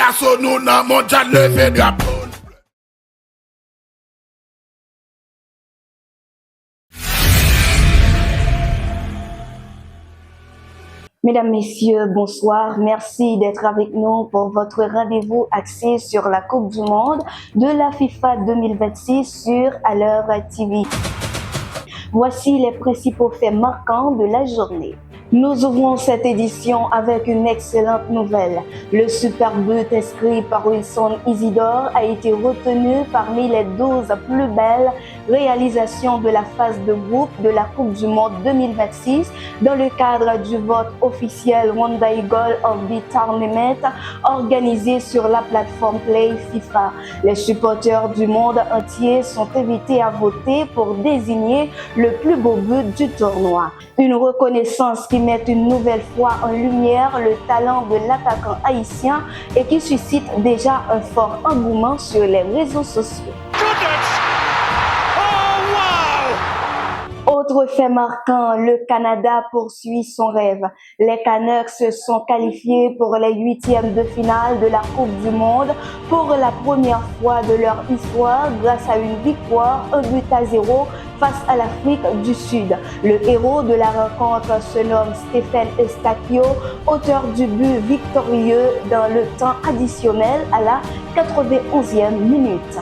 garçon nous nan mondial levé drapeau. Mesdames, Messieurs, bonsoir. Merci d'être avec nous pour votre rendez-vous axé sur la Coupe du Monde de la FIFA 2026 sur Alors TV. Voici les principaux faits marquants de la journée. Nous ouvrons cette édition avec une excellente nouvelle. Le super but inscrit par Wilson Isidore a été retenu parmi les 12 plus belles réalisations de la phase de groupe de la Coupe du Monde 2026 dans le cadre du vote officiel Wonder Goal of the Tournament organisé sur la plateforme Play FIFA. Les supporters du monde entier sont invités à voter pour désigner le plus beau but du tournoi. Une reconnaissance qui met une nouvelle fois en lumière le talent de l'attaquant haïtien et qui suscite déjà un fort engouement sur les réseaux sociaux. Autre fait marquant, le Canada poursuit son rêve. Les Canucks se sont qualifiés pour les huitièmes de finale de la Coupe du Monde pour la première fois de leur histoire grâce à une victoire 1-0 face à l'Afrique du Sud. Le héros de la rencontre se nomme Stephen Eustaquio, auteur du but victorieux dans le temps additionnel à la 91e minute.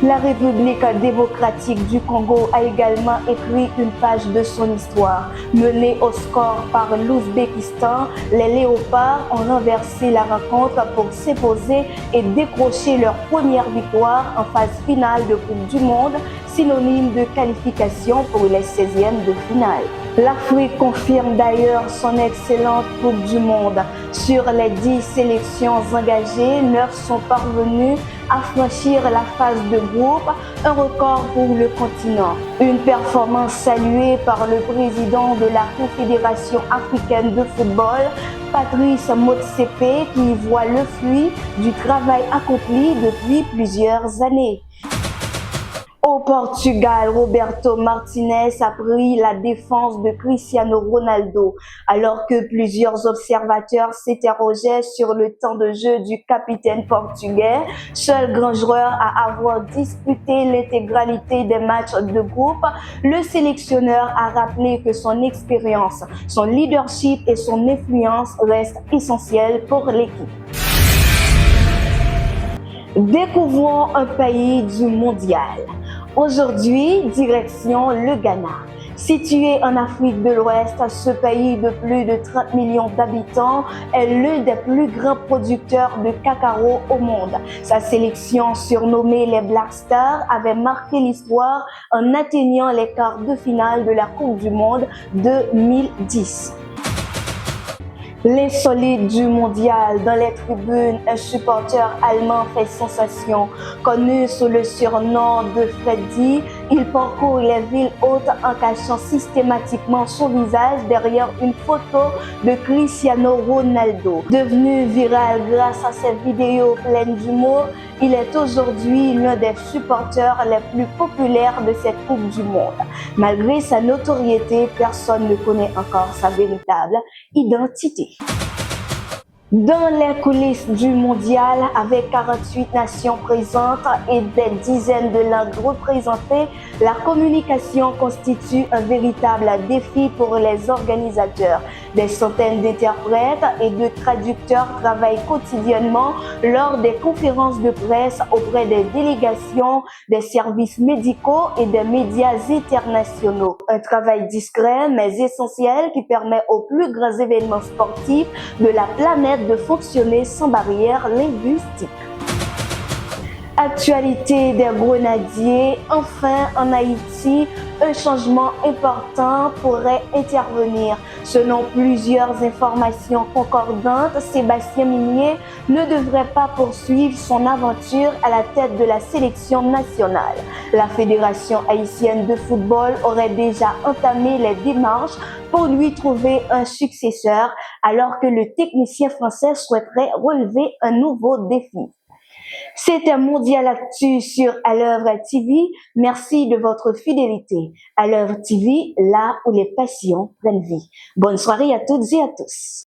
La République démocratique du Congo a également écrit une page de son histoire. Menés au score par l'Ouzbékistan, les Léopards ont renversé la rencontre pour s'imposer et décrocher leur première victoire en phase finale de Coupe du Monde, synonyme de qualification pour les 16e de finale. L'Afrique confirme d'ailleurs son excellente Coupe du Monde. Sur les 10 sélections engagées, 9 sont parvenues à franchir la phase de groupe, un record pour le continent. Une performance saluée par le président de la Confédération africaine de football, Patrice Motsepe, qui voit le fruit du travail accompli depuis plusieurs années. Au Portugal, Roberto Martinez a pris la défense de Cristiano Ronaldo. Alors que plusieurs observateurs s'interrogeaient sur le temps de jeu du capitaine portugais, seul grand joueur à avoir disputé l'intégralité des matchs de groupe, le sélectionneur a rappelé que son expérience, son leadership et son influence restent essentiels pour l'équipe. Découvrons un pays du mondial. Aujourd'hui, direction le Ghana. Situé en Afrique de l'Ouest, ce pays de plus de 30 millions d'habitants est l'un des plus grands producteurs de cacao au monde. Sa sélection, surnommée les Black Stars, avait marqué l'histoire en atteignant les quarts de finale de la Coupe du Monde 2010. L'insolite du mondial, dans les tribunes, un supporter allemand fait sensation. Connu sous le surnom de Freddy, il parcourt les villes hautes en cachant systématiquement son visage derrière une photo de Cristiano Ronaldo. Devenu viral grâce à ses vidéos pleines d'humour, il est aujourd'hui l'un des supporters les plus populaires de cette Coupe du Monde. Malgré sa notoriété, personne ne connaît encore sa véritable identité. Dans les coulisses du mondial, avec 48 nations présentes et des dizaines de langues représentées, la communication constitue un véritable défi pour les organisateurs. Des centaines d'interprètes et de traducteurs travaillent quotidiennement lors des conférences de presse auprès des délégations, des services médicaux et des médias internationaux. Un travail discret mais essentiel qui permet aux plus grands événements sportifs de la planète de fonctionner sans barrière linguistique. Actualité des grenadiers, enfin en Haïti, un changement important pourrait intervenir. Selon plusieurs informations concordantes, Sébastien Minier ne devrait pas poursuivre son aventure à la tête de la sélection nationale. La Fédération haïtienne de football aurait déjà entamé les démarches pour lui trouver un successeur, alors que le technicien français souhaiterait relever un nouveau défi. C'était Mondial Actu sur À l'œuvre TV. Merci de votre fidélité. À l'œuvre TV, là où les passions prennent vie. Bonne soirée à toutes et à tous.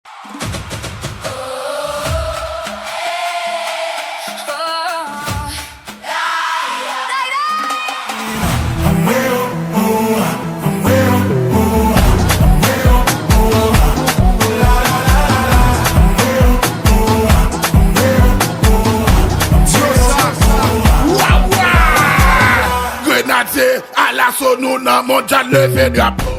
à la sonne, nous n'a mondial levé drapeau.